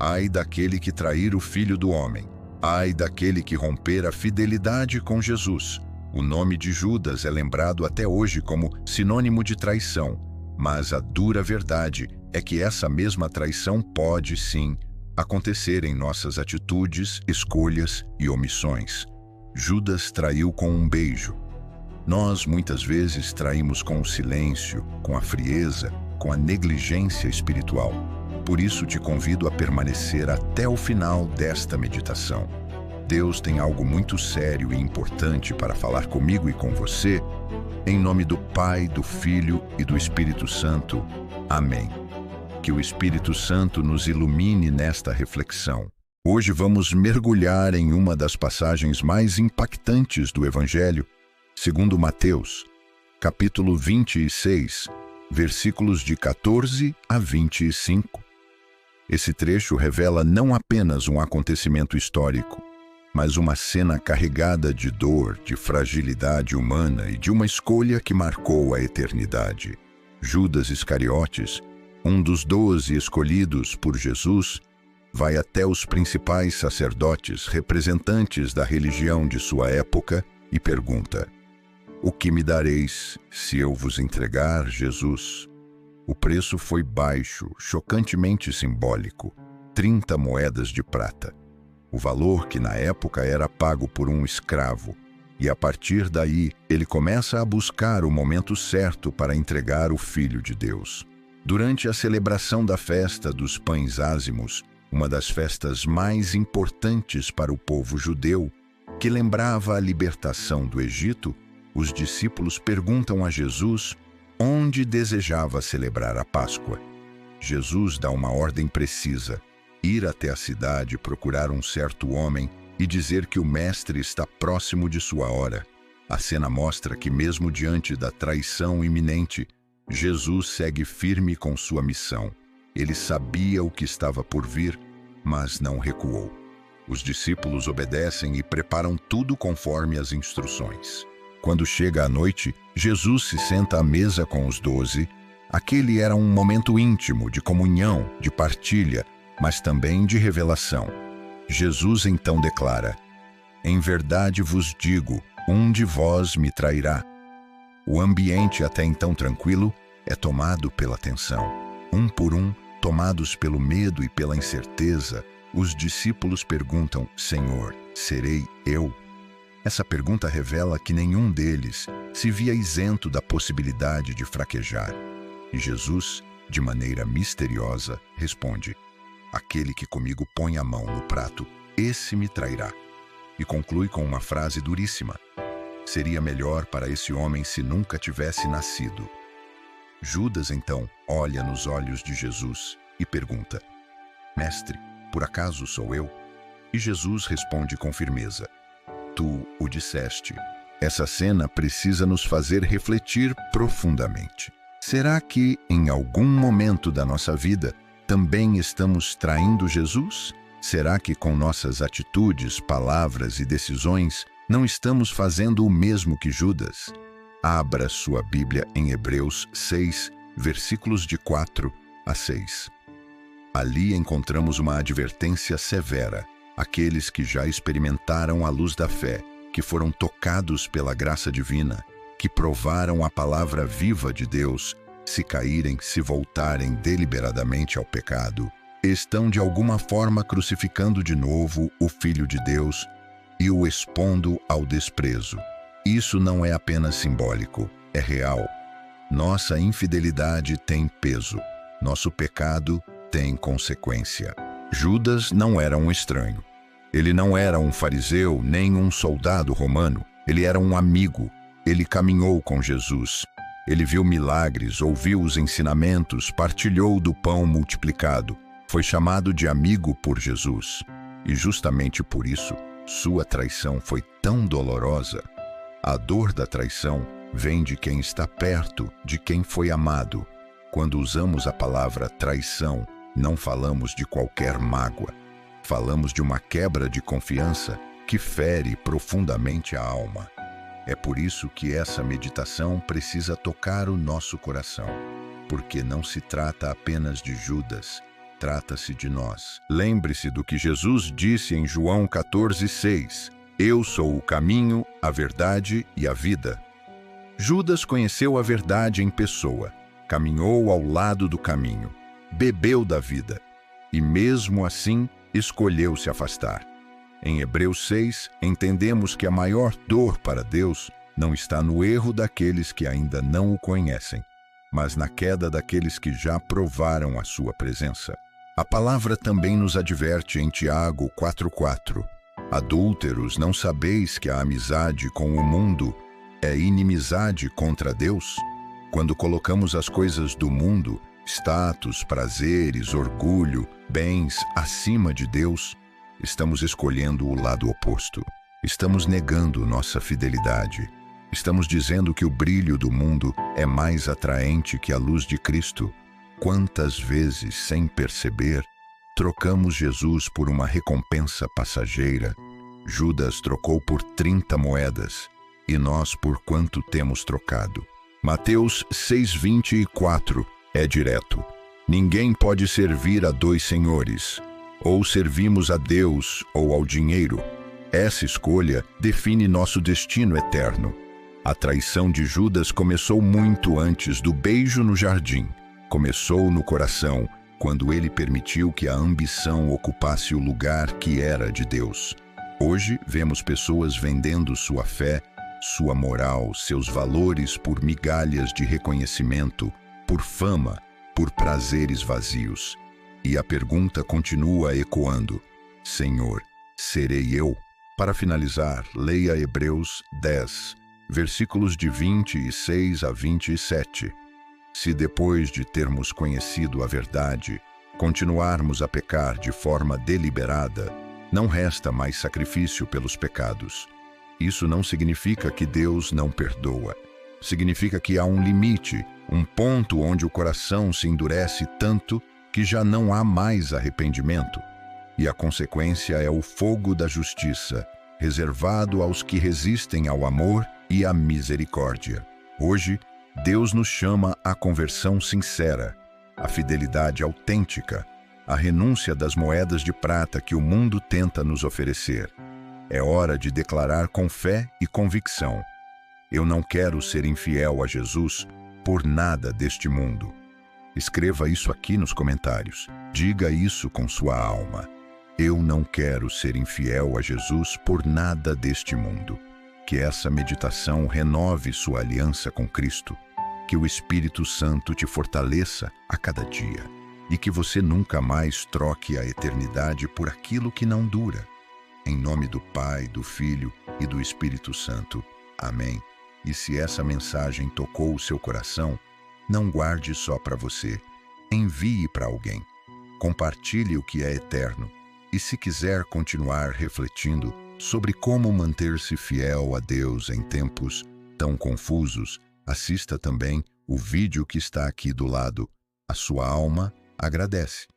Ai daquele que trair o Filho do Homem. Ai daquele que romper a fidelidade com Jesus. O nome de Judas é lembrado até hoje como sinônimo de traição, mas a dura verdade é que essa mesma traição pode, sim, acontecer em nossas atitudes, escolhas e omissões. Judas traiu com um beijo. Nós, muitas vezes, traímos com o silêncio, com a frieza, com a negligência espiritual. Por isso, te convido a permanecer até o final desta meditação. Deus tem algo muito sério e importante para falar comigo e com você. Em nome do Pai, do Filho e do Espírito Santo. Amém. Que o Espírito Santo nos ilumine nesta reflexão. Hoje vamos mergulhar em uma das passagens mais impactantes do Evangelho, segundo Mateus, capítulo 26, versículos de 14 a 25. Esse trecho revela não apenas um acontecimento histórico, mas uma cena carregada de dor, de fragilidade humana e de uma escolha que marcou a eternidade. Judas Iscariotes, um dos 12 escolhidos por Jesus, vai até os principais sacerdotes, representantes da religião de sua época, e pergunta: "O que me dareis se eu vos entregar Jesus?" O preço foi baixo, chocantemente simbólico: 30 moedas de prata. O valor que na época era pago por um escravo. E a partir daí, ele começa a buscar o momento certo para entregar o Filho de Deus. Durante a celebração da festa dos pães ázimos, uma das festas mais importantes para o povo judeu, que lembrava a libertação do Egito, os discípulos perguntam a Jesus onde desejava celebrar a Páscoa. Jesus dá uma ordem precisa: ir até a cidade, procurar um certo homem e dizer que o mestre está próximo de sua hora. A cena mostra que mesmo diante da traição iminente, Jesus segue firme com sua missão. Ele sabia o que estava por vir, mas não recuou. Os discípulos obedecem e preparam tudo conforme as instruções. Quando chega a noite, Jesus se senta à mesa com os 12. Aquele era um momento íntimo de comunhão, de partilha, mas também de revelação. Jesus então declara: "Em verdade vos digo, um de vós me trairá." O ambiente até então tranquilo é tomado pela tensão. Um por um, tomados pelo medo e pela incerteza, os discípulos perguntam: "Senhor, serei eu?" Essa pergunta revela que nenhum deles se via isento da possibilidade de fraquejar. E Jesus, de maneira misteriosa, responde: "Aquele que comigo põe a mão no prato, esse me trairá." E conclui com uma frase duríssima: "Seria melhor para esse homem se nunca tivesse nascido." Judas, então, olha nos olhos de Jesus e pergunta: "Mestre, por acaso sou eu?" E Jesus responde com firmeza: "Tu o disseste." Essa cena precisa nos fazer refletir profundamente. Será que, em algum momento da nossa vida, também estamos traindo Jesus? Será que com nossas atitudes, palavras e decisões não estamos fazendo o mesmo que Judas? Abra sua Bíblia em Hebreus 6, versículos de 4 a 6. Ali encontramos uma advertência severa àqueles que já experimentaram a luz da fé, que foram tocados pela graça divina, que provaram a palavra viva de Deus. Se caírem, se voltarem deliberadamente ao pecado, estão de alguma forma crucificando de novo o Filho de Deus e o expondo ao desprezo. Isso não é apenas simbólico, é real. Nossa infidelidade tem peso, nosso pecado tem consequência. Judas não era um estranho. Ele não era um fariseu nem um soldado romano. Ele era um amigo. Ele caminhou com Jesus. Ele viu milagres, ouviu os ensinamentos, partilhou do pão multiplicado. Foi chamado de amigo por Jesus. E justamente por isso, sua traição foi tão dolorosa. A dor da traição vem de quem está perto, de quem foi amado. Quando usamos a palavra traição, não falamos de qualquer mágoa. Falamos de uma quebra de confiança que fere profundamente a alma. É por isso que essa meditação precisa tocar o nosso coração, porque não se trata apenas de Judas. trata-se de nós. Lembre-se do que Jesus disse em João 14,6: Eu sou o caminho, a verdade e a vida. Judas conheceu a verdade em pessoa, caminhou ao lado do caminho, bebeu da vida e, mesmo assim, escolheu se afastar. Em Hebreus 6, entendemos que a maior dor para Deus não está no erro daqueles que ainda não o conhecem, mas na queda daqueles que já provaram a sua presença. A palavra também nos adverte em Tiago 4,4: Adúlteros, não sabeis que a amizade com o mundo é inimizade contra Deus? Quando colocamos as coisas do mundo, status, prazeres, orgulho, bens, acima de Deus, estamos escolhendo o lado oposto. Estamos negando nossa fidelidade. Estamos dizendo que o brilho do mundo é mais atraente que a luz de Cristo. Quantas vezes, sem perceber, trocamos Jesus por uma recompensa passageira? Judas trocou por 30 moedas. E nós por quanto temos trocado? Mateus 6,24 é direto. Ninguém pode servir a dois senhores. Ou servimos a Deus ou ao dinheiro. Essa escolha define nosso destino eterno. A traição de Judas começou muito antes do beijo no jardim. Começou no coração, quando ele permitiu que a ambição ocupasse o lugar que era de Deus. Hoje, vemos pessoas vendendo sua fé, sua moral, seus valores por migalhas de reconhecimento, por fama, por prazeres vazios. E a pergunta continua ecoando: Senhor, serei eu? Para finalizar, leia Hebreus 10, versículos de 26 a 27. Se depois de termos conhecido a verdade, continuarmos a pecar de forma deliberada, não resta mais sacrifício pelos pecados. Isso não significa que Deus não perdoa. Significa que há um limite, um ponto onde o coração se endurece tanto que já não há mais arrependimento. E a consequência é o fogo da justiça, reservado aos que resistem ao amor e à misericórdia. Hoje, Deus nos chama à conversão sincera, à fidelidade autêntica, à renúncia das moedas de prata que o mundo tenta nos oferecer. É hora de declarar com fé e convicção: eu não quero ser infiel a Jesus por nada deste mundo. Escreva isso aqui nos comentários. Diga isso com sua alma. Eu não quero ser infiel a Jesus por nada deste mundo. Que essa meditação renove sua aliança com Cristo. Que o Espírito Santo te fortaleça a cada dia. E que você nunca mais troque a eternidade por aquilo que não dura. Em nome do Pai, do Filho e do Espírito Santo. Amém. E se essa mensagem tocou o seu coração, não guarde só para você. Envie para alguém. Compartilhe o que é eterno. E se quiser continuar refletindo sobre como manter-se fiel a Deus em tempos tão confusos, assista também o vídeo que está aqui do lado. A sua alma agradece.